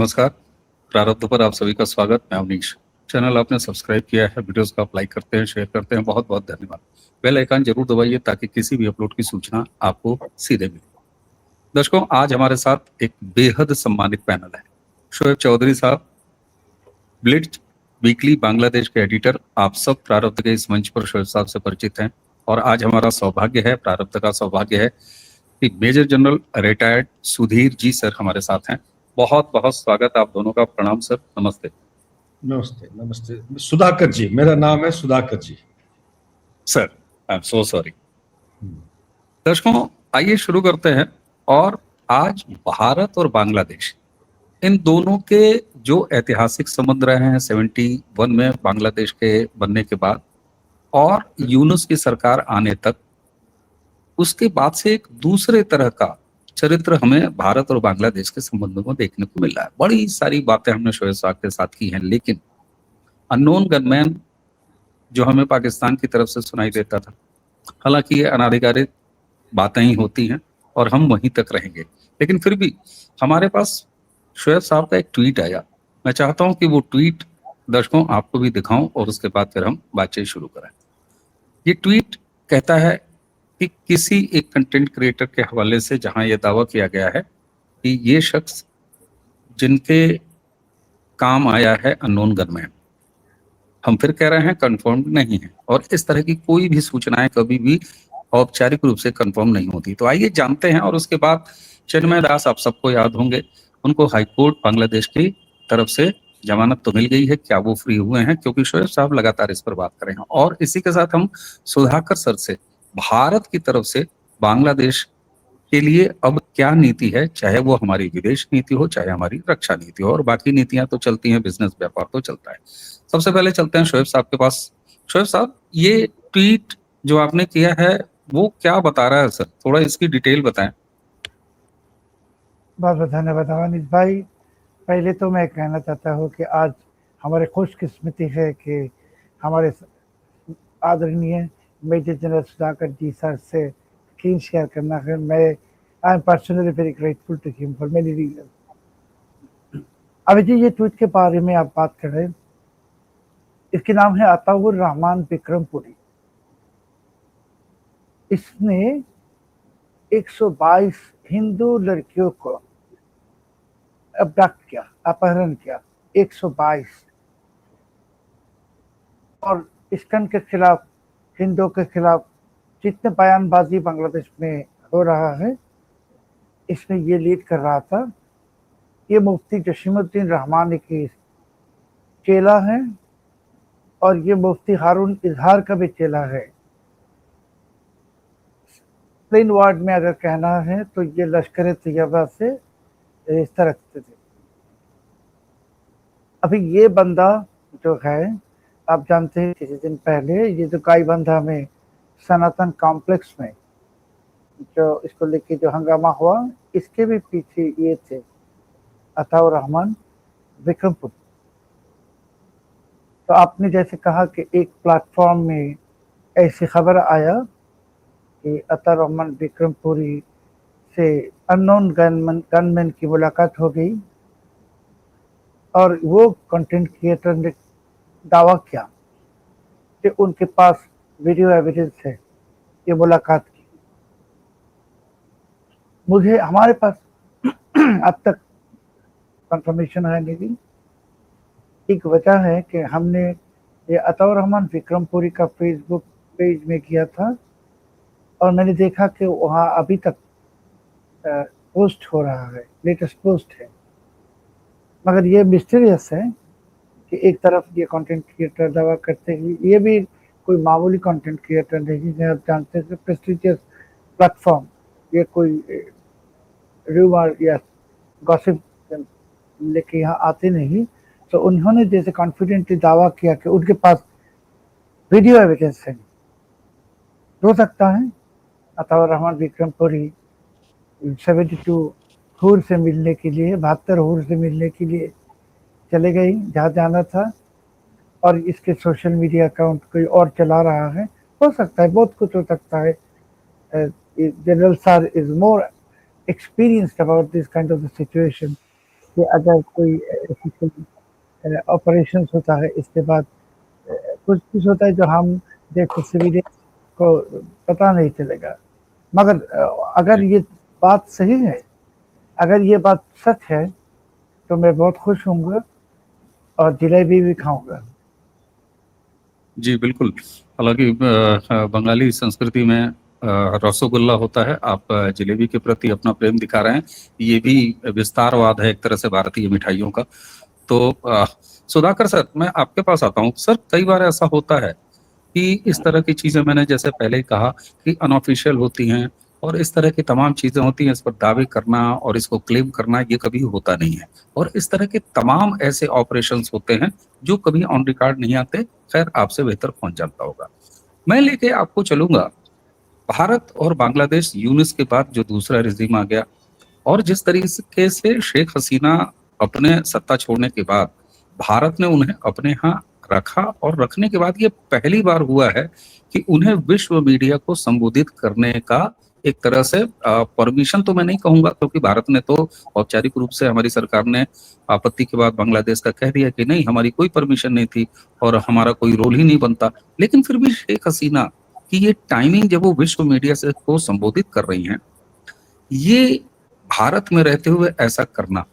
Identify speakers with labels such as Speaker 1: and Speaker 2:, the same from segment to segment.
Speaker 1: नमस्कार। प्रारब्ध पर आप सभी का स्वागत। मैं अवनीश। चैनल आपने सब्सक्राइब किया है, वीडियोस को आप लाइक करते हैं, शेयर करते हैं, बहुत बहुत धन्यवाद। बेल आइकन जरूर दबाइए ताकि किसी भी अपलोड की सूचना आपको सीधे मिले। दर्शकों, आज हमारे साथ एक बेहद सम्मानित पैनल है। शोएब चौधरी साहब, ब्लिट्ज वीकली बांग्लादेश के एडिटर। आप सब प्रारब्ध के इस मंच पर शोएब साहब से परिचित हैं और आज हमारा सौभाग्य है, प्रारब्ध का सौभाग्य है कि major general retired Sudhir ji sir हमारे साथ हैं। बहुत बहुत स्वागत आप दोनों का। प्रणाम सर, नमस्ते।
Speaker 2: नमस्ते नमस्ते। सुधाकर जी, मेरा नाम है Sudhakar ji.
Speaker 1: Sir, I am so sorry. दर्शकों, आइए शुरू करते हैं। और आज भारत और बांग्लादेश, इन दोनों के जो ऐतिहासिक संबंध रहे हैं 71 में बांग्लादेश के बनने के बाद और यूनुस की सरकार आने तक, उसके बाद से एक दूसरे तरह का चरित्र हमें भारत और बांग्लादेश के संबंधों में देखने को मिल रहा है। बड़ी सारी बातें हमने शोएब साहब के साथ की हैं, लेकिन अननोन गनमैन जो हमें पाकिस्तान की तरफ से सुनाई देता था, हालांकि ये अनाधिकारित बातें ही होती हैं और हम वहीं तक रहेंगे, लेकिन फिर भी हमारे पास शोएब साहब का एक ट्वीट आया। मैं चाहता हूं कि वो ट्वीट दर्शकों आपको भी दिखाऊं और उसके बाद फिर हम बातचीत शुरू करें। ये ट्वीट कहता है कि किसी एक कंटेंट क्रिएटर के हवाले से, जहां यह दावा किया गया है कि ये शख्स जिनके काम आया है अननोन गनमैन, हम फिर कह रहे हैं कंफर्म नहीं है, और इस तरह की कोई भी सूचनाएं कभी भी औपचारिक रूप से कंफर्म नहीं होती। तो आइए जानते हैं। और उसके बाद चिन्मय दास, आप सबको याद होंगे, उनको हाईकोर्ट बांग्लादेश की तरफ से जमानत तो मिल गई है। क्या वो फ्री हुए हैं? क्योंकि शोएब साहब लगातार इस पर बात कर रहे हैं। और इसी के साथ हम सुधाकर सर से भारत की तरफ से बांग्लादेश के लिए अब क्या नीति है, चाहे वो हमारी विदेश नीति हो, चाहे हमारी रक्षा नीति हो, और बाकी नीतियां तो चलती हैं, बिजनेस व्यापार तो चलता है। सबसे पहले चलते हैं शोएब साहब के पास। शोएब साहब, ये ट्वीट जो आपने किया है वो क्या बता रहा है सर? थोड़ा इसकी डिटेल बताएं।
Speaker 3: बहुत बहुत धन्यवाद अवनीश भाई। पहले तो मैं कहना चाहता हूँ कि आज हमारे खुशकिस्मती है कि हमारे आदरणीय major general Sudhakar ji sir से स्क्रीन शेयर करना है। मैं I am personally very grateful to him for many reason. अभी जी, ये ट्वीट के बारे में आप बात कर रहे हैं, इसके नाम है अताउर रहमान विक्रमपुरी। इसने 122 हिंदू लड़कियों को अबडक्ट किया, अपहरण किया, 122। और इसकन के खिलाफ, हिंदुओं के खिलाफ जितने बयानबाजी बांग्लादेश में हो रहा है, इसमें ये लीड कर रहा था। ये मुफ्ती जसीमुद्दीन रहमानी की चेला है और ये मुफ्ती हारून इजहार का भी चेला है। प्लेन वर्ड में अगर कहना है तो ये लश्कर तैयबा से रिश्ता रखते थे। अभी ये बंदा जो है, आप जानते हैं किसी दिन पहले ये जो गाईबंधा में सनातन कॉम्प्लेक्स में जो इसको लेके जो हंगामा हुआ, इसके भी पीछे ये थे अताउर रहमान विक्रमपुरी। तो आपने जैसे कहा कि एक प्लेटफॉर्म में ऐसी खबर आया कि अताउर रहमान विक्रमपुरी से अननोन गनमैन की मुलाकात हो गई और वो कंटेंट क्रिएटर ने दावा किया कि उनके पास वीडियो एविडेंस है ये मुलाकात की। मुझे हमारे पास अब तक कंफर्मेशन है नहीं। एक वजह है कि हमने ये अताउर रहमान विक्रमपुरी का फेसबुक पेज में किया था और मैंने देखा कि वहाँ अभी तक पोस्ट हो रहा है, लेटेस्ट पोस्ट है। मगर ये मिस्टीरियस है कि एक तरफ ये कंटेंट क्रिएटर दावा करते हैं, ये भी कोई मामूली कंटेंट क्रिएटर नहीं, जिन्हें आप जानते हैं प्रेस्टिजियस प्लेटफॉर्म, ये कोई रूमर या गॉसिप लेके यहाँ आते नहीं। तो उन्होंने जैसे कॉन्फिडेंटली दावा किया कि उनके पास वीडियो एविडेंस है। हो सकता है अताउर रहमान विक्रमपुरी 72 हूर से मिलने के लिए, 72 हूर से मिलने के लिए चले गई जहाँ जाना था, और इसके सोशल मीडिया अकाउंट कोई और चला रहा है। हो सकता है, बहुत कुछ हो सकता है। General sir is more experienced about this kind of the situation कि अगर कोई ऐसी ऑपरेशन होता है, इसके बाद कुछ कुछ होता है जो हम जैसे सिविलियन को पता नहीं चलेगा। मगर अगर ये बात सही है, अगर ये बात सच है, तो मैं बहुत खुश होऊंगा और जलेबी भी खाऊंगा।
Speaker 1: जी बिल्कुल। हालांकि बंगाली संस्कृति में रसोगुल्ला होता है, आप जलेबी के प्रति अपना प्रेम दिखा रहे हैं, ये भी विस्तारवाद है एक तरह से भारतीय मिठाइयों का। तो सुधाकर सर, मैं आपके पास आता हूँ। सर, कई बार ऐसा होता है कि इस तरह की चीजें, मैंने जैसे पहले ही कहा कि अनऑफिशियल होती हैं और इस तरह की तमाम चीजें होती हैं, इस पर दावे करना और इसको क्लेम करना ये कभी होता नहीं है। और इस तरह के तमाम ऐसे ऑपरेशंस होते हैं जो कभी ऑन रिकॉर्ड नहीं आते। खैर, आपसे बेहतर कौन जानता होगा। मैं लेके आपको चलूंगा भारत और बांग्लादेश यूनिस के बाद जो दूसरा रिजीम आ गया, और जिस तरीके से शेख हसीना अपने सत्ता छोड़ने के बाद भारत ने उन्हें अपने यहाँ रखा, और रखने के बाद ये पहली बार हुआ है कि उन्हें विश्व मीडिया को संबोधित करने का एक तरह से परमिशन तो मैं नहीं कहूंगा, क्योंकि भारत ने तो औपचारिक रूप से, हमारी सरकार ने आपत्ति के बाद बांग्लादेश का कह दिया कि नहीं, हमारी कोई परमिशन नहीं थी और हमारा कोई रोल ही नहीं बनता। लेकिन फिर भी शेख हसीना की ये टाइमिंग, जब वो विश्व मीडिया से को संबोधित कर रही हैं, ये भारत में रहते हुए ऐसा करना,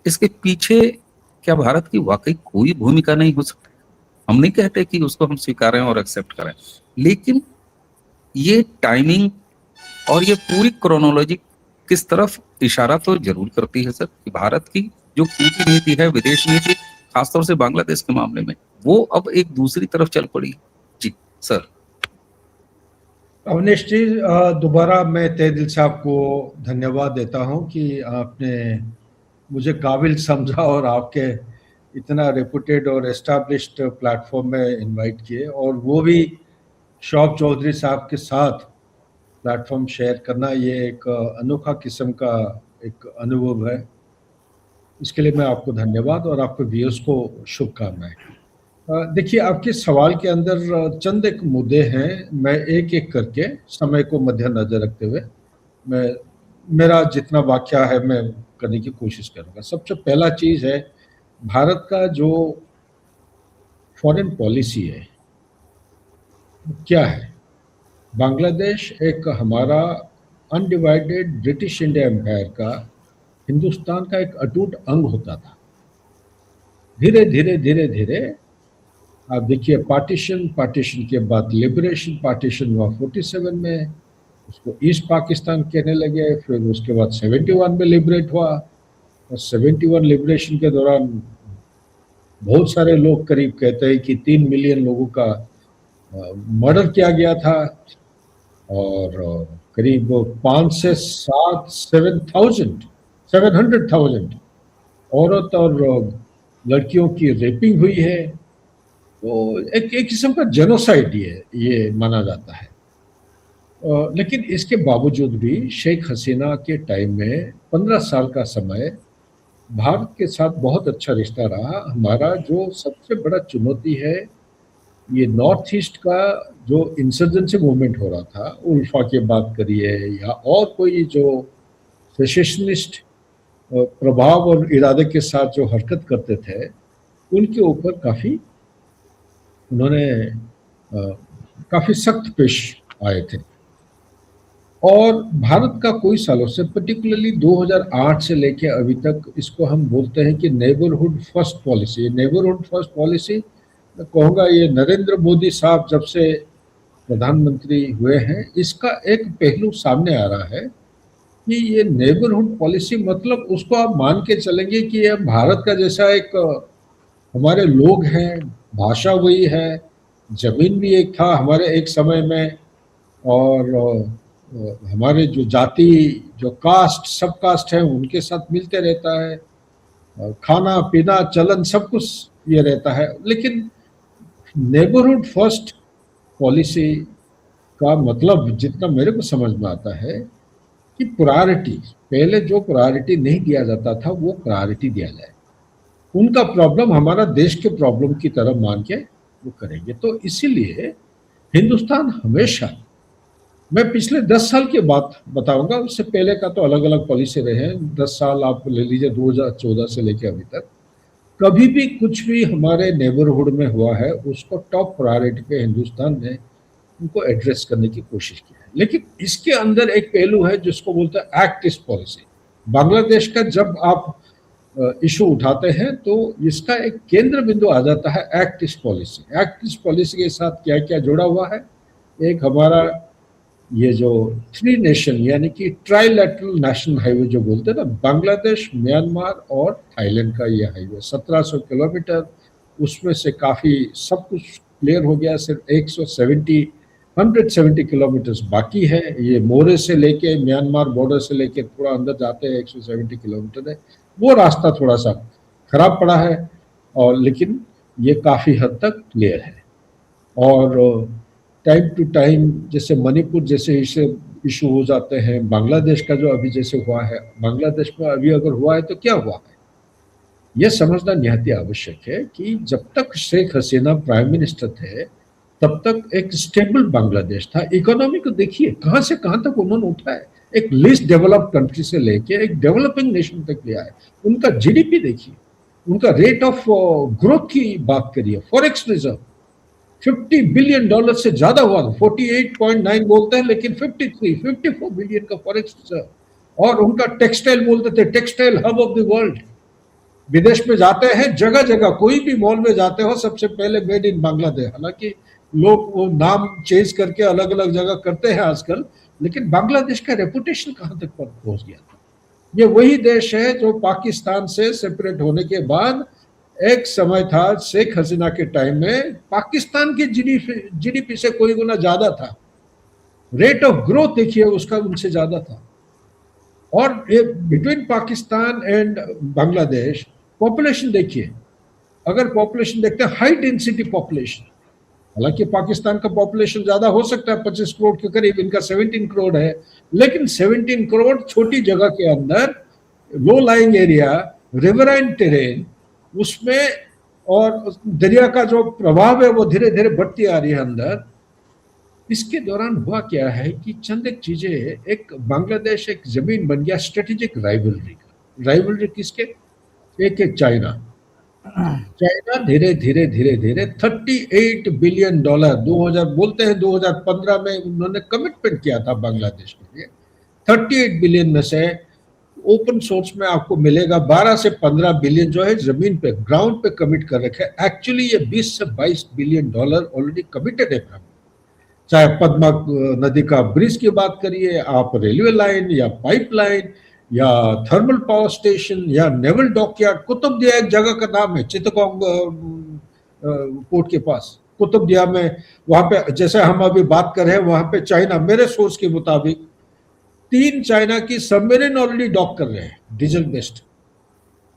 Speaker 1: इसके पीछे क्या भारत की वाकई कोई भूमिका नहीं हो सकती? हम नहीं कहते कि उसको हम स्वीकारें और एक्सेप्ट करें, लेकिन ये टाइमिंग और ये पूरी क्रोनोलॉजी किस तरफ इशारा तो जरूर करती है सर, कि भारत की जो कूटनीति है, विदेश नीति, खासतौर से बांग्लादेश के मामले में, वो अब एक दूसरी तरफ चल पड़ी। जी सर।
Speaker 2: अवनीश जी, दोबारा मैं तहे दिल से आपको धन्यवाद देता हूं कि आपने मुझे काबिल समझा और आपके इतना रेपुटेड और एस्टैब्लिश्ड प्लेटफॉर्म में इनवाइट किए, और वो भी शौब चौधरी साहब के साथ प्लेटफॉर्म शेयर करना, ये एक अनोखा किस्म का एक अनुभव है। इसके लिए मैं आपको धन्यवाद और आपके व्यूअर्स को शुभकामनाएं। देखिए, आपके सवाल के अंदर चंद एक मुद्दे हैं, मैं एक एक करके समय को मद्देनजर रखते हुए मैं मेरा जितना वाक्या है मैं करने की कोशिश करूंगा। सबसे पहला चीज़ है, भारत का जो फॉरेन पॉलिसी है क्या है। बांग्लादेश एक हमारा अनडिवाइडेड ब्रिटिश इंडिया एम्पायर का, हिंदुस्तान का एक अटूट अंग होता था। धीरे धीरे धीरे धीरे आप देखिए, पार्टीशन के बाद लिबरेशन, पार्टीशन हुआ 47 में, उसको ईस्ट पाकिस्तान कहने लगे, फिर उसके बाद 71 में लिबरेट हुआ, और 71 लिबरेशन के दौरान बहुत सारे लोग, करीब कहते हैं कि 3 मिलियन लोगों का मर्डर किया गया था, और करीब 5 से 700,000 औरत और लड़कियों की रेपिंग हुई है। तो एक किस्म का जेनोसाइड ये माना जाता है। लेकिन इसके बावजूद भी शेख हसीना के टाइम में 15 साल का समय भारत के साथ बहुत अच्छा रिश्ता रहा। हमारा जो सबसे बड़ा चुनौती है, ये नॉर्थ ईस्ट का जो इंसर्जेंसी मूवमेंट हो रहा था, उल्फा की बात करिए या और कोई जो सेशनिस्ट प्रभाव और इरादे के साथ जो हरकत करते थे, उनके ऊपर उन्होंने काफ़ी सख्त पेश आए थे। और भारत का कोई सालों से, पर्टिकुलरली 2008 से लेके अभी तक, इसको हम बोलते हैं कि neighbourhood first policy. Neighbourhood first policy मैं कहूँगा, ये नरेंद्र मोदी साहब जब से प्रधानमंत्री हुए हैं, इसका एक पहलू सामने आ रहा है कि ये नेबरहुड पॉलिसी, मतलब उसको आप मान के चलेंगे कि ये भारत का जैसा एक, हमारे लोग हैं, भाषा वही है, जमीन भी एक था हमारे एक समय में, और हमारे जो जाति, जो कास्ट, सब कास्ट है, उनके साथ मिलते रहता है, खाना पीना चलन सब कुछ ये रहता है। लेकिन नेबरहुड फर्स्ट पॉलिसी का मतलब, जितना मेरे को समझ में आता है, कि प्रायोरिटी, पहले जो प्रायोरिटी नहीं दिया जाता था वो प्रायोरिटी दिया जाए। उनका प्रॉब्लम हमारा देश के प्रॉब्लम की तरह मान के वो करेंगे। तो इसीलिए हिंदुस्तान हमेशा मैं पिछले 10 साल की बात बताऊंगा, उससे पहले का तो अलग अलग पॉलिसी रहे हैं। 10 साल आप ले लीजिए, 2014 से लेके अभी तक कभी भी कुछ भी हमारे नेबरहुड में हुआ है उसको टॉप प्रायोरिटी पे हिंदुस्तान ने उनको एड्रेस करने की कोशिश की है। लेकिन इसके अंदर एक पहलू है जिसको बोलते हैं एक्ट ईस्ट पॉलिसी। बांग्लादेश का जब आप इशू उठाते हैं तो इसका एक केंद्र बिंदु आ जाता है act east policy. Act east policy के साथ क्या क्या जुड़ा हुआ है, एक हमारा ये जो 3 नेशन यानी कि ट्राइलैटरल नेशनल हाईवे जो बोलते हैं ना, बांग्लादेश, म्यांमार और थाईलैंड का ये हाईवे 1700 किलोमीटर, उसमें से काफ़ी सब कुछ क्लियर हो गया, सिर्फ 170 किलोमीटर्स बाकी है। ये मोरे से लेके म्यांमार बॉर्डर से लेके थोड़ा अंदर जाते हैं 170 किलोमीटर है, वो रास्ता थोड़ा सा खराब पड़ा है और लेकिन ये काफ़ी हद तक क्लियर है। और टाइम टू टाइम जैसे मणिपुर जैसे इशू हो जाते हैं, बांग्लादेश का जो अभी जैसे हुआ है, बांग्लादेश में अभी अगर हुआ है तो क्या हुआ है, यह समझना निहायत आवश्यक है कि जब तक शेख हसीना प्राइम मिनिस्टर थे तब तक एक स्टेबल बांग्लादेश था। इकोनॉमी को देखिए कहां से कहां तक उन्होंने उठा है, एक लीस्ट डेवलप्ड कंट्री से लेके एक डेवलपिंग नेशन तक लिया है। उनका जीडीपी देखिए, उनका रेट ऑफ ग्रोथ की बात करिए, फॉरेक्स रिजर्व $50 बिलियन से ज्यादा हुआ, 48.9 बोलते हैं लेकिन 54 बिलियन का फॉरेक्स रिजर्व। और उनका टेक्सटाइल बोलते थे textile hub of the world. विदेश में जाते हैं जगह जगह, कोई भी मॉल में जाते हो सबसे पहले मेड इन बांग्लादेश। हालांकि लोग वो नाम चेंज करके अलग अलग जगह करते हैं आजकल, लेकिन बांग्लादेश का रेपुटेशन कहां तक पहुंच गया था। ये वही देश है जो पाकिस्तान से सेपरेट होने के बाद एक समय था, शेख हसीना के टाइम में पाकिस्तान की जीडीपी से कोई गुना ज्यादा था। रेट ऑफ ग्रोथ देखिए उसका उनसे ज्यादा था। और ये between Pakistan and Bangladesh population देखिए, अगर पॉपुलेशन देखते हैं हाई डेंसिटी पॉपुलेशन, हालांकि पाकिस्तान का पॉपुलेशन ज्यादा हो सकता है 25 करोड़ के करीब, इनका 17 करोड़ है, लेकिन 17 करोड़ छोटी जगह के अंदर low lying area, riverine terrain, उसमें और दरिया का जो प्रभाव है वो धीरे धीरे बढ़ती आ रही है अंदर। इसके दौरान हुआ क्या है कि चंद एक चीजें, एक बांग्लादेश एक जमीन बन गया स्ट्रेटेजिक राइवलरी का। राइवलरी किसके? एक चाइना। चाइना धीरे धीरे धीरे धीरे $38 बिलियन 2000 बोलते हैं 2015 में उन्होंने कमिटमेंट किया था बांग्लादेश के लिए। 38 बिलियन में से ओपन सोर्स में आपको मिलेगा 12 से 15 बिलियन जो है जमीन पे ग्राउंड पे कमिट कर रखे। एक्चुअली ये 20 से 22 बिलियन डॉलर ऑलरेडी कमिटेड है। चाहे पद्मा नदी का ब्रिज की बात करिए आप, रेलवे लाइन या पाइपलाइन या थर्मल पावर स्टेशन या नेवल डॉकयार्ड। कुतुबदिया एक जगह का नाम है, चित्तगोंग पोर्ट के पास कुतुबदिया में, वहां पे जैसे हम अभी बात कर रहे हैं वहां पे चाइना, मेरे सोर्स के मुताबिक 3 चाइना की सबमरीन ऑलरेडी डॉक कर रहे हैं डीजल बेस्ड।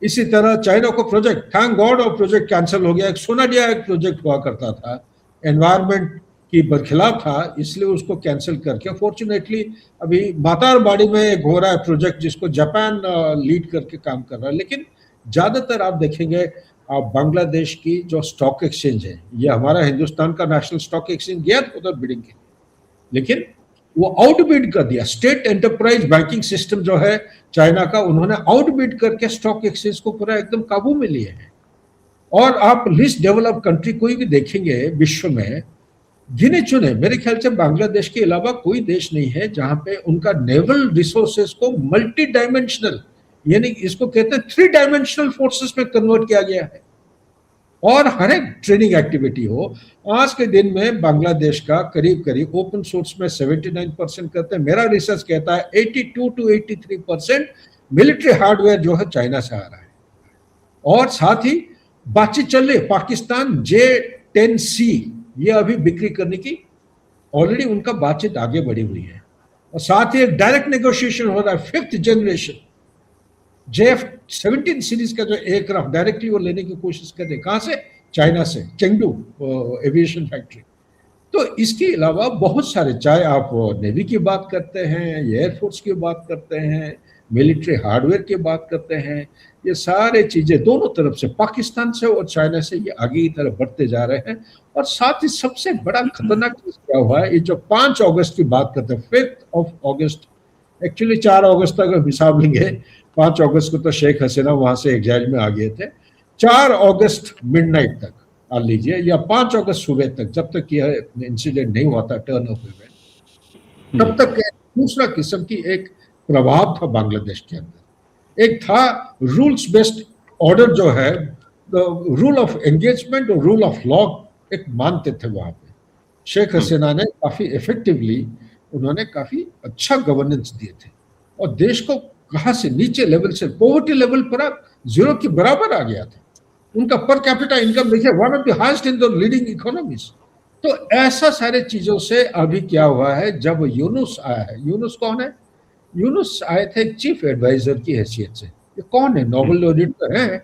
Speaker 2: इसी तरह चाइना को प्रोजेक्ट, थैंक गॉड और प्रोजेक्ट कैंसिल हो गया। एक सोनाडिया एक प्रोजेक्ट हुआ करता था, एनवायरमेंट की बरखिलाफ था, इसलिए उसको कैंसिल करके फॉर्चुनेटली अभी मातारबाड़ी में एक हो रहा है प्रोजेक्ट जिसको जापान लीड करके काम कर रहा है। लेकिन ज्यादातर आप देखेंगे आप बांग्लादेश की जो स्टॉक एक्सचेंज है, ये हमारा हिंदुस्तान का नेशनल स्टॉक एक्सचेंज गया था उधर बिडिंग के लिए, लेकिन वो आउटबिड कर दिया। स्टेट एंटरप्राइज बैंकिंग सिस्टम जो है चाइना का, उन्होंने आउटबिड करके स्टॉक एक्सचेंज को पूरा एकदम काबू में लिए हैं। और आप लिस्ट डेवलप कंट्री कोई भी देखेंगे विश्व में, गिने चुने, मेरे ख्याल से बांग्लादेश के अलावा कोई देश नहीं है जहां पे उनका नेवल रिसोर्सेज को मल्टी डायमेंशनल, यानी इसको कहते हैं 3 डायमेंशनल फोर्सेस में कन्वर्ट किया गया है। और हर एक ट्रेनिंग एक्टिविटी हो। आज के दिन में बांग्लादेश का करीब करीब ओपन सोर्स में 79% करते हैं, मेरा रिसर्च कहता है 82 to 83% मिलिट्री हार्डवेयर जो है चाइना से आ रहा है। और साथ ही बातचीत चल रही है, पाकिस्तान J-10C ये अभी बिक्री करने की ऑलरेडी उनका बातचीत आगे बढ़ी हुई है। और साथ ही एक डायरेक्ट नेगोशिएशन हो रहा है 5th जनरेशन JF-17 सीरीज का जो एयरक्राफ्ट डायरेक्टली वो लेने की कोशिश कर रहे हैं। कहां से? चाइना से, चेंगडू एविएशन फैक्ट्री। तो इसके अलावा बहुत सारे, चाहे आप नेवी की बात करते हैं, एयरफोर्स की बात करते हैं, मिलिट्री हार्डवेयर की बात करते हैं, ये सारे चीजें दोनों तरफ से, पाकिस्तान से और चाइना से, ये आगे की तरफ बढ़ते जा रहे हैं। और साथ ही सबसे बड़ा खतरनाक चीज क्या हुआ है, ये जो 5 अगस्त की बात करते हैं, 5 अगस्त, एक्चुअली 4 अगस्त तक हम हिसाब लेंगे, 5 अगस्त को तो शेख हसीना वहां से एग्जाइल में आ गए थे। 4 अगस्त मिडनाइट तक आ लीजिए, या 5 अगस्त सुबह तक, जब तक यह इंसिडेंट नहीं हुआ था, टर्न ऑफ इवेंट, तब तक दूसरा किस्म की एक प्रभाव था बांग्लादेश के अंदर। एक था रूल्स बेस्ड ऑर्डर, जो है रूल ऑफ एंगेजमेंट और रूल ऑफ लॉ एक मानते थे वहां पे। शेख हसीना ने काफी इफेक्टिवली, उन्होंने काफी अच्छा गवर्नेंस दिए थे, और देश को कहां से नीचे लेवल से, पॉवर्टी लेवल पर जीरो के बराबर आ गया था। उनका पर कैपिटा इनकम देखिए, one of the highest in the leading economies. तो ऐसा सारे चीजों से अभी क्या हुआ है, जब यूनुस आया है, यूनुस कौन है? यूनुस आए थे चीफ एडवाइजर की हैसियत से। ये कौन है? नोबेल लॉरेट तो है,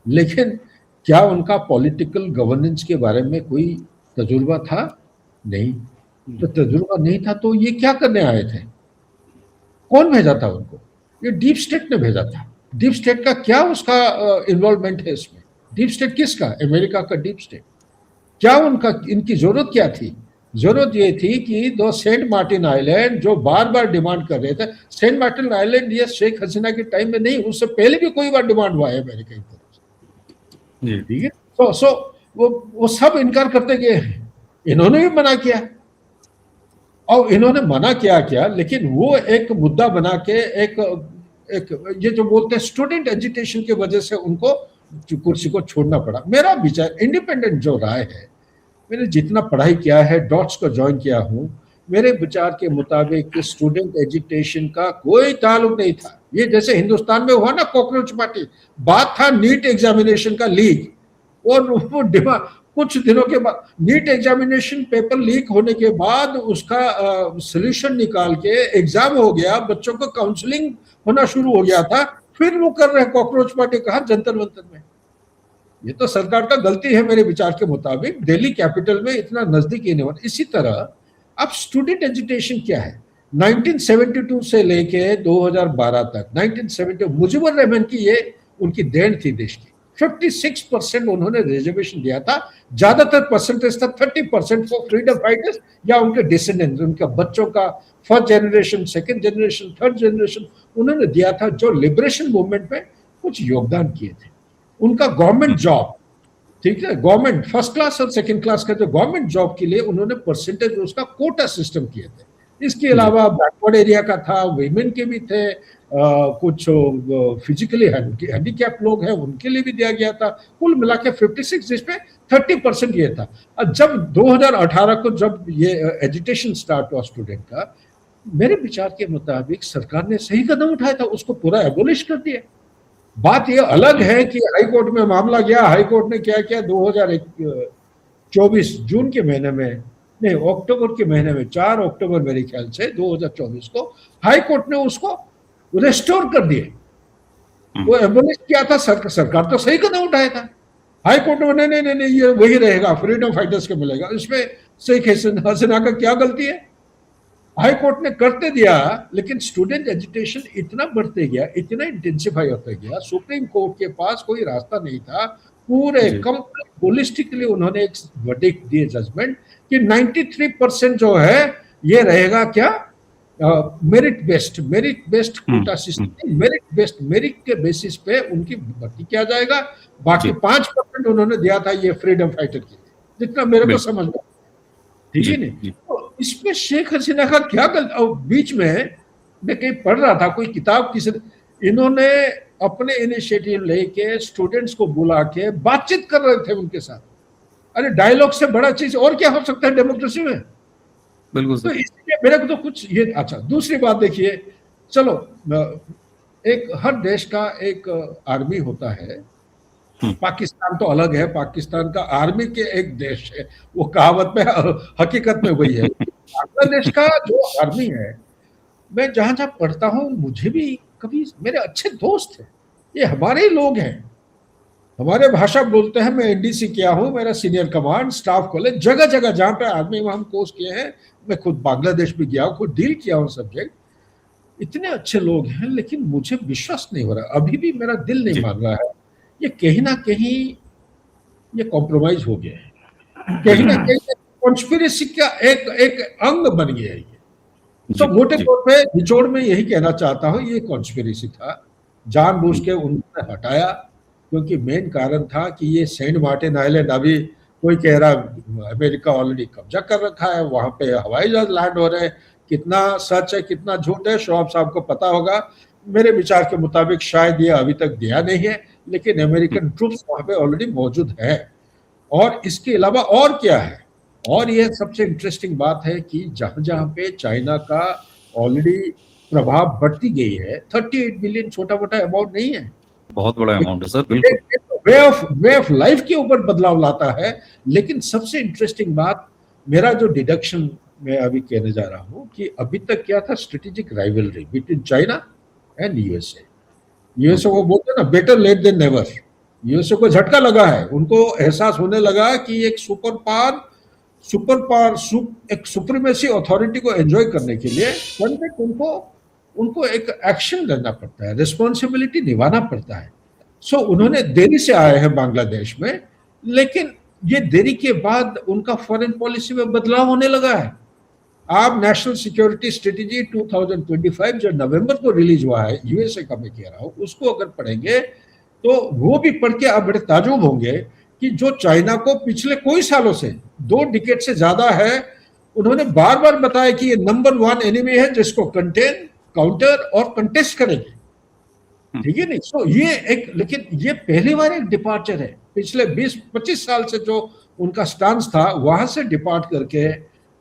Speaker 2: लेकिन क्या उनका पॉलिटिकल गवर्नेंस के बारे में कोई तजुर्बा था? नहीं। तो तजुर्बा नहीं था तो ये क्या करने आए थे? कौन भेजा था उनको? ये डीप स्टेट ने भेजा था। डीप स्टेट का क्या उसका इन्वॉल्वमेंट है इसमें? डीप स्टेट किसका? अमेरिका का डीप स्टेट। क्या उनका, इनकी जरूरत क्या थी? जरूरत ये थी कि दो सेंट मार्टिन आइलैंड जो बार बार डिमांड कर रहे थे, सेंट मार्टिन आइलैंड ये शेख हसीना के टाइम में नहीं, उससे पहले भी कोई बार डिमांड हुआ है अमेरिका की तरफ से, ठीक है। सो वो सब इनकार करते गए हैं। इन्होंने भी मना किया, और इन्होंने मना किया क्या, लेकिन वो एक मुद्दा बना के एक ये जो बोलते हैं स्टूडेंट एजुटेशन की वजह से उनको कुर्सी को छोड़ना पड़ा। मेरा विचार, इंडिपेंडेंट जो राय है, मैंने जितना पढ़ाई किया है, डॉट्स को ज्वाइन किया हूं, मेरे विचार के मुताबिक स्टूडेंट एजुकेशन का कोई ताल्लुक नहीं था। ये जैसे हिंदुस्तान में हुआ ना कॉकरोच पार्टी, बात था नीट एग्जामिनेशन का लीक, और वो डिमांड, कुछ दिनों के बाद नीट एग्जामिनेशन पेपर लीक होने के बाद उसका सोल्यूशन निकाल के एग्जाम हो गया, बच्चों को काउंसलिंग होना शुरू हो गया था, फिर वो कर रहे हैं कॉकरोच पार्टी कहा जंतर मंतर में। ये तो सरकार का गलती है मेरे विचार के मुताबिक, दिल्ली कैपिटल में इतना नजदीक ही नहीं होना। इसी तरह अब स्टूडेंट एजुकेशन क्या है, 1972 से लेके 2012 तक, 1970 मुजीबुर रहमान की ये उनकी देन थी देश की। 56% उन्होंने रिजर्वेशन दिया था, ज्यादातर परसेंटेज था 30% फॉर फ्रीडम फाइटर्स या उनके डिसेंडेंट्स, उनके बच्चों का first generation, second generation, third generation उन्होंने दिया था, जो लिबरेशन मूवमेंट में कुछ योगदान किए थे। उनका गवर्नमेंट जॉब, ठीक है, गवर्नमेंट फर्स्ट क्लास और सेकंड क्लास का जो गवर्नमेंट जॉब के लिए उन्होंने परसेंटेज उसका कोटा सिस्टम किए थे। इसके अलावा बैकवर्ड एरिया का था, वीमेन के भी थे, कुछ फिजिकली हैंडीकैप लोग हैं उनके लिए भी दिया गया था। कुल मिला के 56, जिसमें 30% ये था। और जब 2018 को जब ये एजुकेशन स्टार्ट हुआ स्टूडेंट का, मेरे विचार के मुताबिक सरकार ने सही कदम उठाया था, उसको पूरा एबोलिश कर दिया। बात यह अलग है कि हाई कोर्ट में मामला गया, हाई कोर्ट ने क्या किया, 2024 जून के महीने में, नहीं अक्टूबर के महीने में, 4 अक्टूबर मेरे ख्याल से 2024 को हाई कोर्ट ने उसको रेस्टोर कर दिए। वो एबोलिश किया था, सरकार तो सही कदम उठाया था। हाई कोर्ट में नहीं ये वही रहेगा, फ्रीडम फाइटर्स को मिलेगा। इसमें शेख हसीना का क्या गलती है? हाई कोर्ट ने करते दिया, लेकिन स्टूडेंट एजुकेशन इतना बढ़ते गया, इतना इंटेंसिफाई होता गया, सुप्रीम कोर्ट के पास कोई रास्ता नहीं था। पूरे कंप्लीट होलिस्टिकली उन्होंने एक वर्डिक्ट दिए, जजमेंट, कि 93% जो है ये रहेगा क्या, merit based quota system, merit के बेसिस पे उनकी भर्ती किया जाएगा। बाकी 5% उन्होंने दिया था ये फ्रीडम फाइटर के लिए, जितना मेरे को समझ में, ठीक है नहीं। तो इसमें शेख हसीना का क्या गलती? बीच में मैं कहीं पढ़ रहा था, कोई किताब किसी, इन्होंने अपने इनिशिएटिव लेके स्टूडेंट्स को बुला के बातचीत कर रहे थे उनके साथ। अरे डायलॉग से बड़ा चीज और क्या हो सकता है डेमोक्रेसी में? बिल्कुल। तो इसलिए मेरे को तो कुछ ये, अच्छा दूसरी बात देखिए, चलो एक हर देश का एक आर्मी होता है, पाकिस्तान तो अलग है, पाकिस्तान का आर्मी के एक देश है, वो कहावत में हकीकत में वही है। बांग्लादेश का जो आर्मी है, मैं जहां जहां पढ़ता हूं, मुझे भी कभी मेरे अच्छे दोस्त हैं, ये हमारे ही लोग हैं, हमारे भाषा बोलते हैं। मैं एनडीसी किया हूं, मेरा सीनियर कमांड, स्टाफ कॉलेज, जगह जगह जहां पे आर्मी में हम कोर्स किए हैं, मैं खुद बांग्लादेश भी गया हूं, खुद डील किया हूं सब्जेक्ट। इतने अच्छे लोग हैं, लेकिन मुझे विश्वास नहीं हो रहा, अभी भी मेरा दिल नहीं
Speaker 1: जी
Speaker 2: मान रहा है, ये कहीं ना कहीं ये कॉम्प्रोमाइज हो गया है, कहीं ना
Speaker 1: बिल्कुल
Speaker 2: कहीं कॉन्स्पिरेसी का एक एक अंग बन गया है ये।
Speaker 1: जी
Speaker 2: तो मोटे
Speaker 1: जी
Speaker 2: तौर पे निचोड़ में यही कहना चाहता हूं, ये कॉन्स्पिरेसी था, जानबूझ के उन्होंने हटाया, क्योंकि मेन कारण था कि ये सेंट मार्टिन आइलैंड, अभी कोई कह रहा अमेरिका ऑलरेडी कब्जा कर रखा है, वहां पे हवाई जहाज लैंड हो रहे हैं, कितना सच है कितना झूठ है शोएब साहब को पता होगा। मेरे विचार के मुताबिक शायद ये अभी तक गया नहीं है, लेकिन अमेरिकन ट्रूप्स वहां पे ऑलरेडी मौजूद है। और इसके अलावा और क्या है, और यह सबसे इंटरेस्टिंग बात है कि जहां जहां पे चाइना का ऑलरेडी प्रभाव बढ़ती गई है, 38 बिलियन छोटा मोटा अमाउंट नहीं है,
Speaker 1: बहुत बड़ा अमाउंट है सर, बिल्कुल।
Speaker 2: वे ऑफ लाइफ के ऊपर बदलाव लाता है। लेकिन सबसे इंटरेस्टिंग बात, मेरा जो डिडक्शन मैं अभी कहने जा रहा हूं, कि अभी तक क्या था, strategic rivalry between China and USA. USA को बोलते हैं ना, better late than never. USA को झटका लगा है, उनको एहसास होने लगा कि एक एक सुप्रीमेसी अथॉरिटी को एंजॉय करने के लिए उनको उनको एक एक्शन लेना पड़ता है, रिस्पॉन्सिबिलिटी निभाना पड़ता है। सो उन्होंने देरी से आए हैं बांग्लादेश में, लेकिन ये देरी के बाद उनका फॉरेन पॉलिसी में बदलाव होने लगा है। आप नेशनल सिक्योरिटी स्ट्रेटेजी 2025 जो नवंबर को रिलीज हुआ है, यूएसए का मैं कह रहा हूं, उसको अगर पढ़ेंगे तो वो भी पढ़ के आप बड़े ताजुब होंगे कि जो चाइना को पिछले कोई सालों से 2 डिकेड से ज्यादा है, उन्होंने बार बार बताया कि ये नंबर 1 एनिमी है जिसको कंटेन, काउंटर और कंटेस्ट करेंगे, ठीक है नहीं। सो ये एक, लेकिन ये पहली बार एक डिपार्चर है, पिछले 20-25 साल से जो उनका स्टांस था वहां से डिपार्ट करके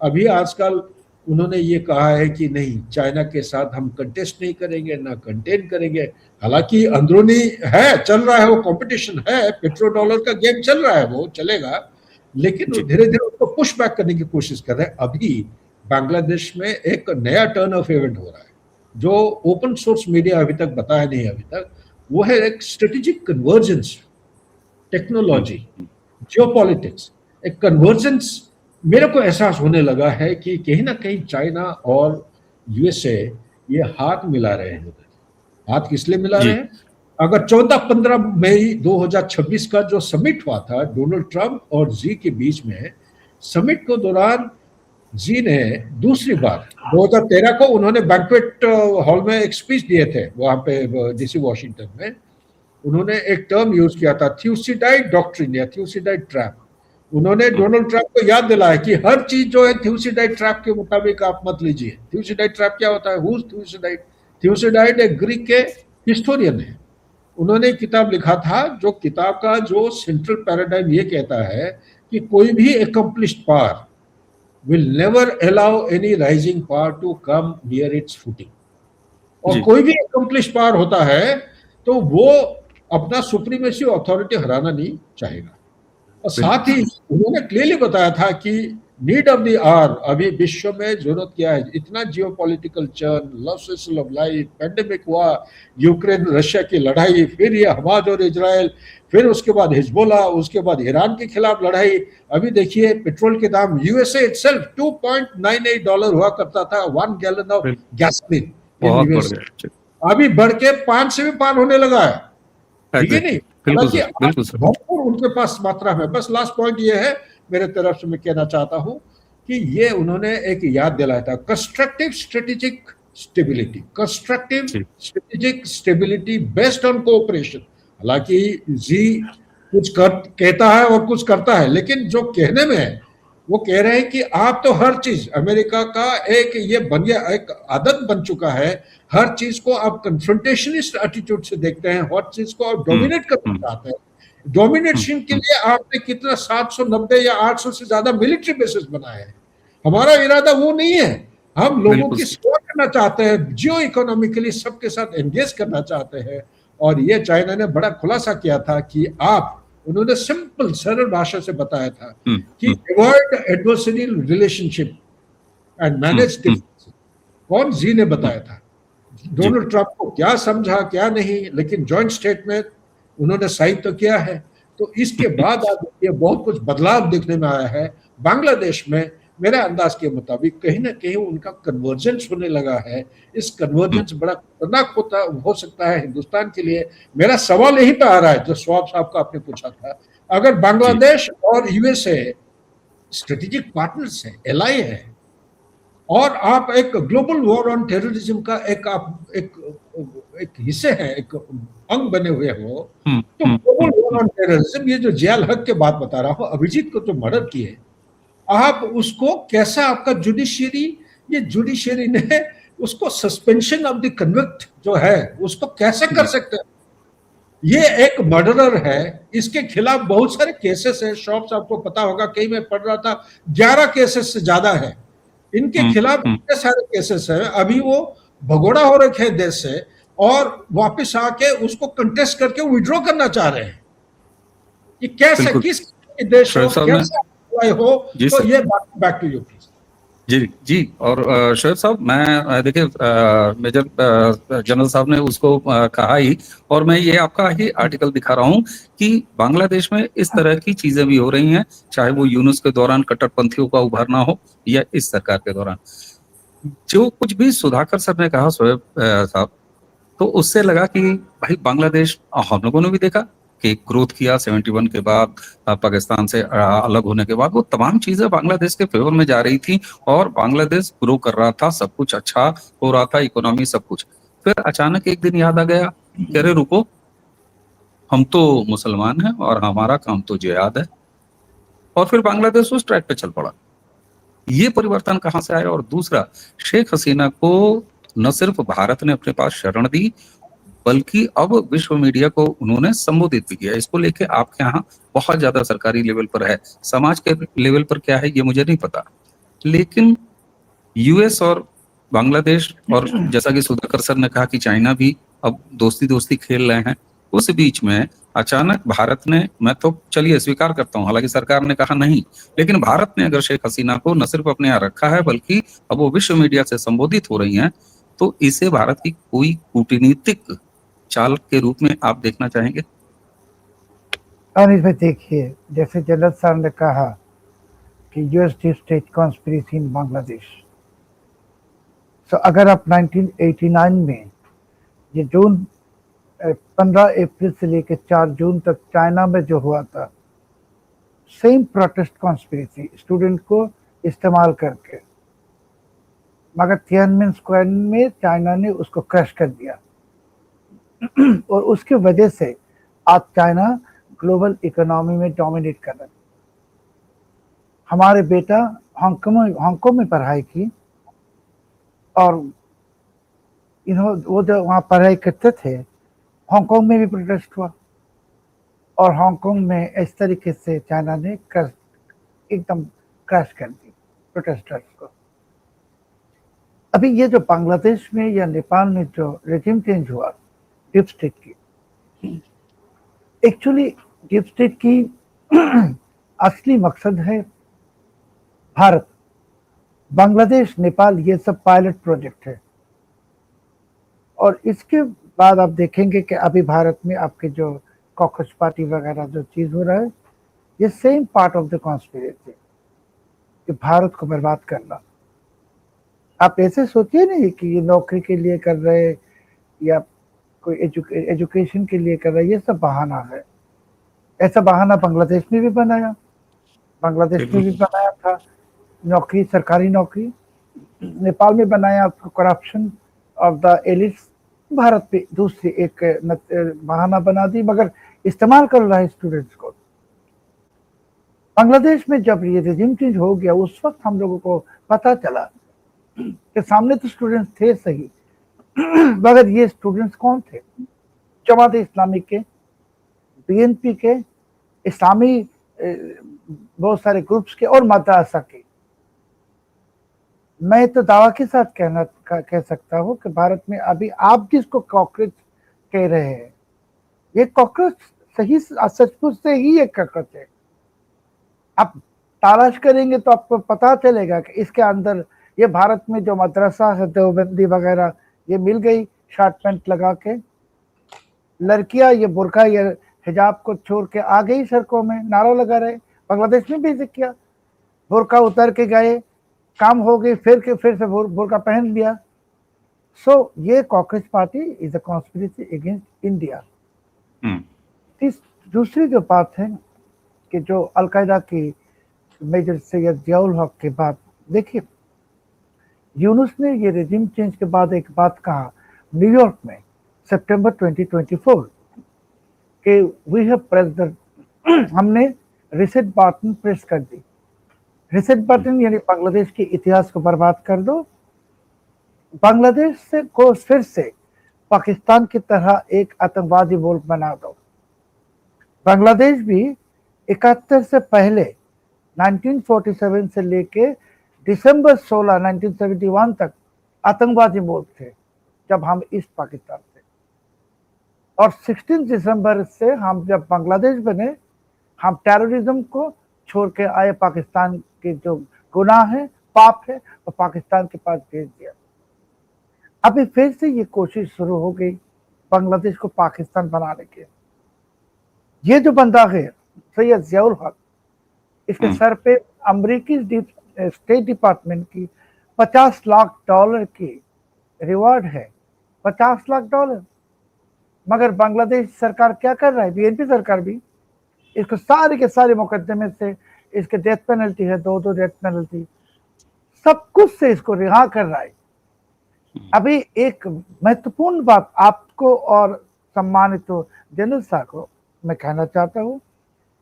Speaker 2: अभी आजकल उन्होंने ये कहा है कि नहीं, चाइना के साथ हम कंटेस्ट नहीं करेंगे, ना कंटेन करेंगे। हालांकि अंदरूनी है, चल रहा है, वो कंपटीशन है, पेट्रो डॉलर का गेम चल रहा है, वो चलेगा, लेकिन वो धीरे धीरे उसको पुश बैक करने की कोशिश कर रहे हैं। अभी बांग्लादेश में एक नया टर्न ऑफ इवेंट हो रहा है, जो ओपन सोर्स मीडिया अभी तक बताया नहीं अभी तक, वो है एक स्ट्रेटेजिक कन्वर्जेंस, टेक्नोलॉजी, जियोपॉलिटिक्स, एक कन्वर्जेंस। मेरे को एहसास होने लगा है कि कहीं ना कहीं चाइना और यूएसए ये हाथ मिला रहे हैं। हाथ किस लिए मिला रहे हैं? अगर 14-15 मई 2026 का जो समिट हुआ था डोनाल्ड ट्रंप और जी के बीच में, समिट के दौरान जी ने दूसरी बार 2013 को उन्होंने बैंक्वेट हॉल में एक स्पीच दिए थे, वहां पे डीसी वॉशिंगटन में। उन्होंने एक टर्म यूज किया था, थ्यूसिडाइड डॉक्ट्रिन या थ्यूसिडाइड ट्रैप। उन्होंने डोनाल्ड ट्रंप को याद दिलाया कि हर चीज जो है थ्यूसिडाइड ट्रैप के मुताबिक आप मत लीजिए। थ्यूसिडाइड ट्रैप क्या होता है? हुज थ्यूसिडाइड? थ्यूसिडाइड एक ग्रीक के हिस्टोरियन है, उन्होंने किताब लिखा था, जो किताब का जो सेंट्रल पैराडाइम ये कहता है कि कोई भी accomplished power will never allow any rising power to come near its footing। और कोई भी accomplished power होता है तो वो अपना सुप्रीमेसी अथॉरिटी हराना नहीं चाहेगा। और साथ ही उन्होंने क्लियरली बताया था कि नीड ऑफ द आवर, अभी विश्व में जरूरत क्या है, इतना geopolitical churn, loss of life, pandemic हुआ, यूक्रेन रशिया की लड़ाई, फिर ये हमास और इजराइल, फिर उसके बाद हिजबुल्ला, उसके बाद ईरान के खिलाफ लड़ाई। अभी देखिए पेट्रोल के दाम, यूएसए इटसेल्फ $2.98 हुआ करता था 1 गैलन ऑफ गैसोलीन, अभी बढ़ के 5 से भी पार होने लगा है, ठीक है नहीं। भरपूर उनके पास मात्रा में। बस लास्ट पॉइंट ये है मेरे तरफ से, मैं कहना चाहता हूं कि ये उन्होंने एक याद दिलाया था, constructive strategic stability, constructive strategic stability based on cooperation. हालांकि जी कुछ कहता है और कुछ करता है, लेकिन जो कहने में है वो कह रहे हैं कि आप तो हर चीज, अमेरिका का एक ये बन गया, एक आदत बन चुका है, हर चीज को आप कन्फ्रंटेशनिस्ट एटीट्यूड से देखते हैं, हर चीज को आप डोमिनेट करना चाहते हैं। डोमिनेशन के लिए आपने कितना 790 या 800 से ज्यादा मिलिट्री बेसिस बनाए हैं। हमारा इरादा वो नहीं है, हम लोगों की सेवा करना चाहते हैं, जियो इकोनॉमिकली सबके साथ एंगेज करना चाहते हैं। और ये चाइना ने बड़ा खुलासा किया था कि आप, उन्होंने सिंपल सरल भाषा से बताया था कि avoid adversarial relationship and manage differences. कौन? जी ने बताया था। डोनाल्ड ट्रंप को क्या समझा क्या नहीं, लेकिन जॉइंट स्टेटमेंट उन्होंने साइन तो किया है। तो इसके बाद अब ये बहुत कुछ बदलाव देखने में आया है बांग्लादेश में। मेरे अंदाज के मुताबिक कहीं ना कहीं उनका कन्वर्जेंस होने लगा है। इस कन्वर्जेंस बड़ा खतरनाक हो सकता है हिंदुस्तान के लिए। मेरा सवाल यही पे आ रहा है जो स्वाब साहब का आपने पूछा था, अगर
Speaker 1: जी
Speaker 2: बांग्लादेश और यूएसए स्ट्रेटेजिक पार्टनर्स है, एलाई है, और आप एक ग्लोबल वॉर ऑन टेररिज्म का एक हिस्से हैं, एक अंग बने हुए हो, तो ग्लोबल वॉर ऑन टेररिज्म, ये जो जियाल हक के बात बता रहा हूं, अभिजीत को जो मर्डर किए, आप उसको कैसा, आपका जुडिशियरी, ये जुडिशियरी ने उसको सस्पेंशन ऑफ द कन्विक्ट जो है उसको कैसे कर सकते हैं? ये एक मर्डरर है, इसके खिलाफ बहुत सारे केसेस हैं। शॉप साहब को पता होगा, कहीं मैं पढ़ रहा था 11 केसेस से ज्यादा है इनके खिलाफ, इतने सारे केसेस हैं। अभी वो भगोड़ा हो रखे हैं देश से, और वापस आके उसको कंटेस्ट करके विड्रॉ करना चाह रहे हैं। ये कैसे,
Speaker 1: बिल्कुल
Speaker 2: किस देश हो,
Speaker 1: शोएब साहब ने
Speaker 2: कैसे हो?
Speaker 1: जी
Speaker 2: तो
Speaker 1: सर
Speaker 2: ये बैक टू यू प्लीज।
Speaker 1: जी जी। और शोएब साहब, मैं देखिए मेजर जनरल साहब ने उसको कहा ही, और मैं ये आपका ही आर्टिकल दिखा रहा हूँ कि बांग्लादेश में इस तरह की चीजें भी हो रही हैं, चाहे वो यूनुस के दौरान कट्टरपंथियों का उभरना हो या इस सरकार के दौरान। जो कुछ भी सुधाकर सर ने कहा शोएब साहब, तो उससे लगा कि भाई बांग्लादेश, हम लोगों ने भी देखा कि ग्रोथ किया 71 के बाद, पाकिस्तान से अलग होने के बाद, वो तमाम चीजें बांग्लादेश के फेवर में जा रही थी और बांग्लादेश ग्रो कर रहा था, सब कुछ अच्छा हो रहा था, इकोनॉमी सब कुछ। फिर अचानक एक दिन याद आ गया कि अरे रुको, हम तो मुसलमान हैं और हमारा काम तो जिहाद है, और फिर बांग्लादेश उस ट्रैक पे चल पड़ा। ये परिवर्तन कहाँ से आया? और दूसरा, शेख हसीना को न सिर्फ भारत ने अपने पास शरण दी, बल्कि अब विश्व मीडिया को उन्होंने संबोधित भी किया। इसको लेके आपके यहाँ बहुत ज्यादा सरकारी लेवल पर है, समाज के लेवल पर क्या है ये मुझे नहीं पता, लेकिन यूएस और बांग्लादेश, और जैसा कि सुधाकर सर ने कहा कि चाइना भी अब दोस्ती दोस्ती खेल रहे हैं, उस बीच में अचानक भारत ने, मैं तो चलिए स्वीकार करता हूं, हालांकि सरकार ने कहा नहीं, लेकिन भारत ने अगर शेख हसीना को न सिर्फ अपने यहाँ रखा है, बल्कि अब वो विश्व मीडिया से संबोधित हो रही हैं, तो इसे भारत की कोई कूटनीतिक चाल के रूप में आप देखना चाहेंगे?
Speaker 3: और इसमें देखिए, जैसे जनरल साहब ने कहा कि यूएस डीप स्टेट कॉन्स्पिरेसी इन बांग्लादेश, तो अगर आप 1989 में ये जून 15 अप्रैल से लेकर 4 जून तक चाइना में जो हुआ था, सेम प्रोटेस्ट कॉन्स्पिरेसी, स्टूडेंट को इस्तेमाल करके, मगर तियानमेन स्क्वायर में चाइना ने उसको क्रश कर दिया और उसके वजह से आज चाइना ग्लोबल इकोनॉमी में डोमिनेट कर रहा है। हमारे बेटा हांगकांग में पढ़ाई की, और वो जो वहाँ पढ़ाई करते थे, हांगकांग में भी प्रोटेस्ट हुआ, और हांगकांग में इस तरीके से चाइना ने एकदम क्रैश कर दी प्रोटेस्टर्स को। अभी ये जो बांग्लादेश में या नेपाल में जो रेजिम चेंज हुआ डीप स्टेट की, एक्चुअली डीप स्टेट की असली मकसद है भारत, बांग्लादेश, नेपाल, ये सब पायलट प्रोजेक्ट है। और इसके बाद आप देखेंगे कि अभी भारत में आपके जो कॉकस पार्टी वगैरह जो चीज हो रहा है, ये same part of the conspiracy कि भारत को बर्बाद करना। आप ऐसे सोचिए नहीं कि ये नौकरी के लिए कर रहे या कोई एजुकेशन के लिए कर रहा है, ये सब बहाना है। ऐसा बहाना बांग्लादेश में भी बनाया, था नौकरी, सरकारी नौकरी, नेपाल में बनाया corruption of the elites, Bharat पे दूसरी एक बहाना बना दी, मगर इस्तेमाल कर रहा है स्टूडेंट्स को। बांग्लादेश में जब ये रेजिम चेंज हो गया, उस वक्त हम लोगों को पता चला कि सामने तो स्टूडेंट्स थे सही, मगर ये स्टूडेंट्स कौन थे? जमात इस्लामी के, बीएनपी के, इस्लामी बहुत सारे ग्रुप्स के और मदरसा के। मैं तो दावा के साथ कह सकता हूँ कि भारत में अभी आप जिसको कॉकरोच कह रहे हैं, ये कॉकरोच सही सचमुच से ही एक कॉकरोच है। आप तलाश करेंगे तो आपको पता चलेगा कि इसके अंदर ये भारत में जो मदरसा है, देवबंदी वगैरह, ये मिल गई शर्ट पैंट लगा के, लड़कियां ये बुर्का या हिजाब को छोड़ के आ गई सड़कों में, नारा लगा रहे। बांग्लादेश में भी किया, बुर्का उतर के गए, काम हो गई, फिर से बुर्का पहन लिया। सो ये cockroach party is a conspiracy against India. दूसरी जो बात है कि जो अलकायदा की मेजर सैयद जियाउल हक के बाद, देखिए यूनुस ने ये रेजिम चेंज के बाद एक बात कहा न्यूयॉर्क में सितंबर 2024 कि वी हैव प्रेस द हमने रिसेट बटन प्रेस कर दी। रिसेट बटन यानी बांग्लादेश के इतिहास को बर्बाद कर दो, बांग्लादेश से को फिर से पाकिस्तान की तरह एक आतंकवादी मुल्क बना दो। बांग्लादेश भी 71 से पहले 1947 से लेके दिसंबर 16 1971 तक आतंकवादी मुल्क थे जब हम ईस्ट पाकिस्तान थे, और 16 दिसंबर से हम जब बांग्लादेश बने हम टेररिज्म को छोड़ के आए, पाकिस्तान के जो गुनाह है पाप है वो पाकिस्तान के पास भेज दिया। अभी फिर से ये कोशिश शुरू हो गई बांग्लादेश को पाकिस्तान बनाने की। ये जो बंदा है सैयद जियाउल हक, इसके सर पे अमेरिकी स्टेट डिपार्टमेंट की $50 लाख की रिवॉर्ड है, $50 लाख। मगर बांग्लादेश सरकार क्या कर रहा है, बीएनपी सरकार भी इसको सारे के सारे मुकदमे से, इसके डेथ पेनल्टी है, 2 डेथ पेनल्टी, सब कुछ से इसको रिहा कर रहा है। अभी एक महत्वपूर्ण बात आपको और सम्मानित तो जनरल साहब को मैं कहना चाहता हूँ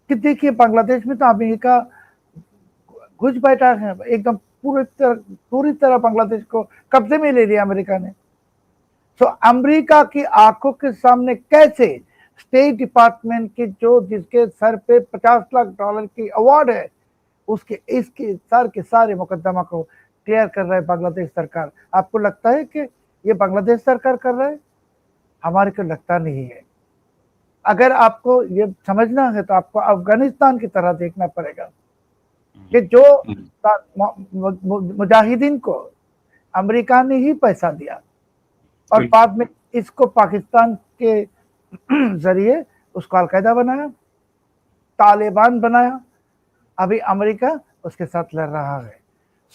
Speaker 3: कि देखिए बांग्लादेश में तो अमेरिका घुस बैठा है, एकदम पूरी तरह बांग्लादेश को कब्जे में ले लिया अमेरिका ने। तो अमेरिका की आंखों के सामने कैसे स्टेट डिपार्टमेंट के जो जिसके सर पे $50 लाख की अवार्ड है, उसके इसके सर के सारे मुकदमा को क्लियर कर रहा है बांग्लादेश सरकार। आपको लगता है कि ये बांग्लादेश सरकार कर रहा है? हमारे को लगता नहीं है। अगर आपको ये समझना है तो आपको अफगानिस्तान की तरह देखना पड़ेगा कि जो मुजाहिदीन को अमेरिका ने ही पैसा दिया और बाद में इसको पाकिस्तान के जरिए उसको अलकायदा बनाया, तालिबान बनाया, अभी अमेरिका उसके साथ लड़ रहा है।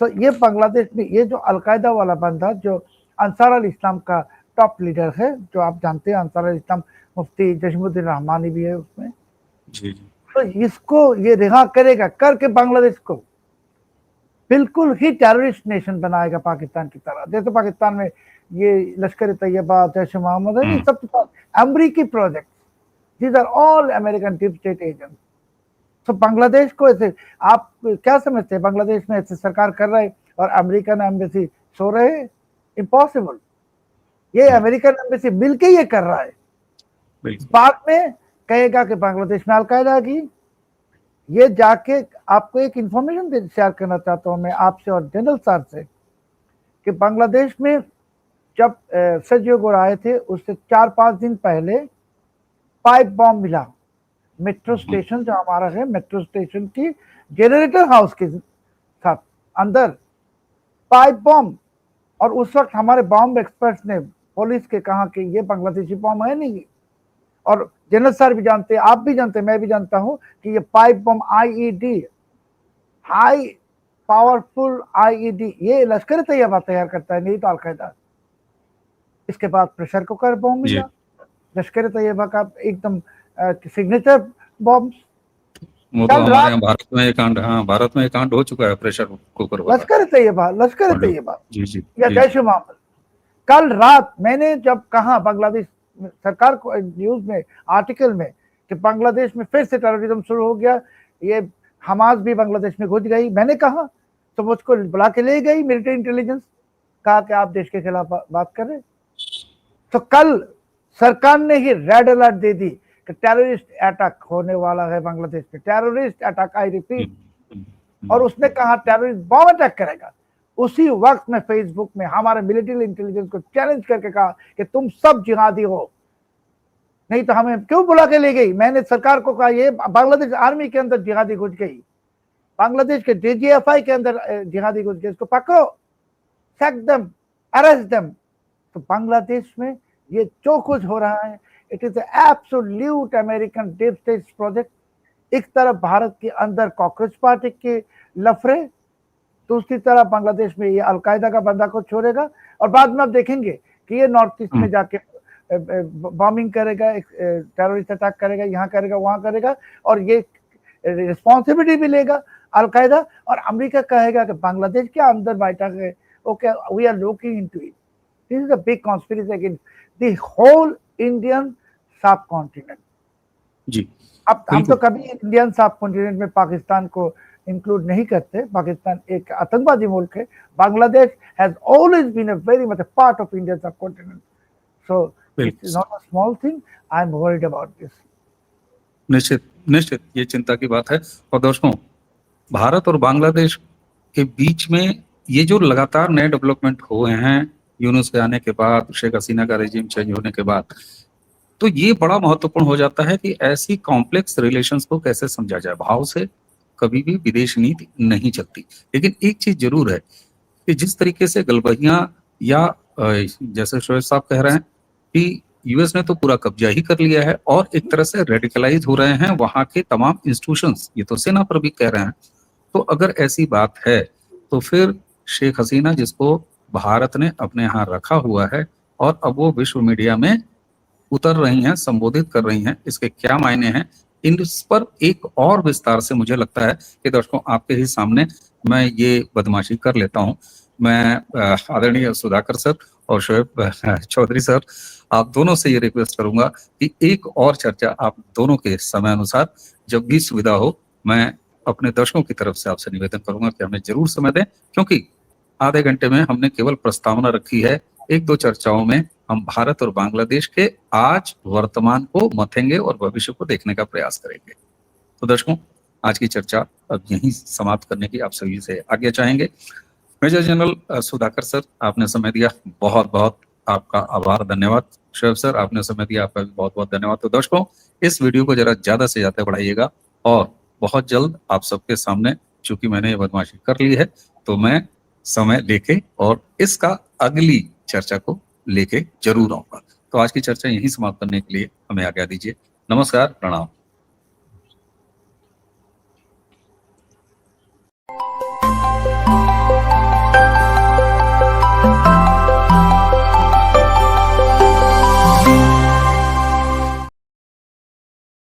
Speaker 3: सो ये बांग्लादेश में ये जो अलकायदा वाला बंदा जो अंसार अल इस्लाम का टॉप लीडर है, जो आप जानते हैं अंसार अल इस्लाम मुफ्ती जसीमुद्दीन रहमानी भी है उसमें जी। तो इसको ये रिहा करेगा, करके बांग्लादेश को बिल्कुल ही टेररिस्ट नेशन बनाएगा पाकिस्तान की तरह। जैसे पाकिस्तान में ये लश्कर तैयबा, जैश मोहम्मद है, सब अमेरिकी project, these are all American deep state agents. तो बांग्लादेश को ऐसे आप क्या समझते हैं, बांग्लादेश में ऐसे सरकार कर रहा है और अमेरिकन एम्बेसी सो रहे हैं? इम्पॉसिबल। ये अमेरिकन एम्बेसी मिलके ये कर रहा है। बाद में कहेगा कि बांग्लादेश में अलकायदा की। ये जाके आपको एक इंफॉर्मेशन शेयर करना चाहता हूं मैं आपसे और जनरल साहब से कि बांग्लादेश में जब सर्जियो गोरा आए थे उससे 4-5 दिन पहले पाइप बॉम्ब मिला मेट्रो स्टेशन, जो हमारा है मेट्रो स्टेशन की जनरेटर हाउस के साथ अंदर पाइप बॉम्ब। और उस वक्त हमारे बॉम्ब एक्सपर्ट्स ने पुलिस के कहा कि ये बांग्लादेशी बॉम्ब है नहीं, और जनरल सर भी जानते हैं, आप भी जानते हैं, मैं भी जानता हूं कि ये pipe bomb IED, high powerful IED, ये लश्कर तैयबा तैयार करता है, नहीं तो अलकायदा। इसके बाद प्रेशर कुकर बॉम्ब मिला लश्कर तैयबा का, एकदम सिग्नेचर बॉम्ब।
Speaker 1: कल रात भारत में एक कांड, हाँ भारत में एक कांड हो चुका है प्रेशर कुकर वाला, लश्कर तैयबा
Speaker 3: जी जी या जैश मोहम्मद। कल रात मैंने जब कहा बांग्लादेश सरकार को न्यूज में आर्टिकल में कि बांग्लादेश में फिर से टेररिज्म शुरू हो गया, ये हमास भी बांग्लादेश में घुस गई, मैंने कहा तो मुझको बुला के ले गई मिलिट्री इंटेलिजेंस, कहा कि आप देश के खिलाफ बात कर रहे। तो कल सरकार ने ही रेड अलर्ट दे दी कि टेररिस्ट अटैक होने वाला है बांग्लादेश में, टेररिस्ट अटैक, आई रिपीट। और उसने कहा टेररिस्ट बॉम्ब अटैक करेगा। उसी वक्त में फेसबुक में हमारे मिलिट्री इंटेलिजेंस को चैलेंज करके कहा कि तुम सब जिहादी हो, नहीं तो हमें क्यों बुला के ले गई। मैंने सरकार को कहा ये बांग्लादेश आर्मी के अंदर जिहादी घुस गई, बांग्लादेश के डीजीएफआई के अंदर जिहादी घुस गई, इसको पकड़ो, सैक देम, अरेस्ट देम। तो बांग्लादेश में ये जो कुछ हो रहा है it is absolute American deep state project. एक तरफ भारत के अंदर कॉकरोच पार्टी के लफड़े, तो उसी तरह बांग्लादेश में ये अलकायदा का बंदा को छोड़ेगा और बाद में आप देखेंगे कि ये नॉर्थ ईस्ट में जाके बॉम्बिंग करेगा, टेररिस्ट अटैक करेगा, यहाँ करेगा, वहां करेगा, और ये रिस्पॉन्सिबिलिटी भी लेगा अलकायदा। और अमेरिका कहेगा कि बांग्लादेश के अंदर बैठक है, okay, we are looking into it. This is a big conspiracy against the whole Indian subcontinent.
Speaker 1: जी,
Speaker 3: अब हम तो कभी इंडियन सब कॉन्टिनेंट में पाकिस्तान को इंक्लूड नहीं करते। पाकिस्तान एक आतंकवादी मुल्क है। Bangladesh has always been a very much part of Indian subcontinent. So it's not a small thing. I am worried about this.
Speaker 1: निश्चित निश्चित ये चिंता की बात है। और दोस्तों, भारत और बांग्लादेश के बीच में ये जो लगातार नए डेवलपमेंट हुए हैं यूनुस के आने के बाद, शेख हसीना का रेजिम चेंज होने के बाद, तो ये बड़ा महत्वपूर्ण हो जाता है कि ऐसी कॉम्प्लेक्स रिलेशंस को कैसे समझा जाए। भाव से कभी भी विदेश नीति नहीं चलती। लेकिन एक चीज जरूर है कि जिस तरीके से गलबहियां या जैसे शोएब साहब कह रहे हैं कि यूएस ने तो पूरा कब्जा ही कर लिया है और एक तरह से रेडिकलाइज हो रहे हैं वहां के तमाम इंस्टीट्यूशंस, ये तो सेना पर भी कह रहे हैं। तो अगर ऐसी बात है तो फिर शेख हसीना, जिसको भारत ने अपने यहाँ रखा हुआ है और अब वो विश्व मीडिया में उतर रही हैं, संबोधित कर रही हैं, इसके क्या मायने हैं, इस पर एक और विस्तार से मुझे लगता है कि दर्शकों आपके ही सामने मैं ये बदमाशी कर लेता हूं। मैं आदरणीय सुधाकर सर और शोएब चौधरी सर, आप दोनों से ये रिक्वेस्ट करूंगा कि एक और चर्चा आप दोनों के समय अनुसार जब भी सुविधा हो, मैं अपने दर्शकों की तरफ से आपसे निवेदन करूंगा कि हमें जरूर समय दें, क्योंकि आधे घंटे में हमने केवल प्रस्तावना रखी है। एक दो चर्चाओं में हम भारत और बांग्लादेश के आज वर्तमान को मथेंगे और भविष्य को देखने का प्रयास करेंगे। तो दर्शकों, आज की चर्चा अब यहीं समाप्त करने की आप सभी से आज्ञा चाहेंगे। मेजर जनरल सुधाकर सर, आपने समय दिया, बहुत बहुत आपका आभार, धन्यवाद। शोएब सर, आपने समय दिया, आपका भी बहुत बहुत धन्यवाद। तो दर्शकों, इस वीडियो को जरा ज्यादा से ज्यादा बढ़ाइएगा और बहुत जल्द आप सबके सामने, चूंकि मैंने ये बदमाशी कर ली है, तो मैं समय लेके और इसका अगली चर्चा को लेके जरूर आऊंगा। तो आज की चर्चा यहीं समाप्त करने के लिए हमें आज्ञा दीजिए। नमस्कार, प्रणाम।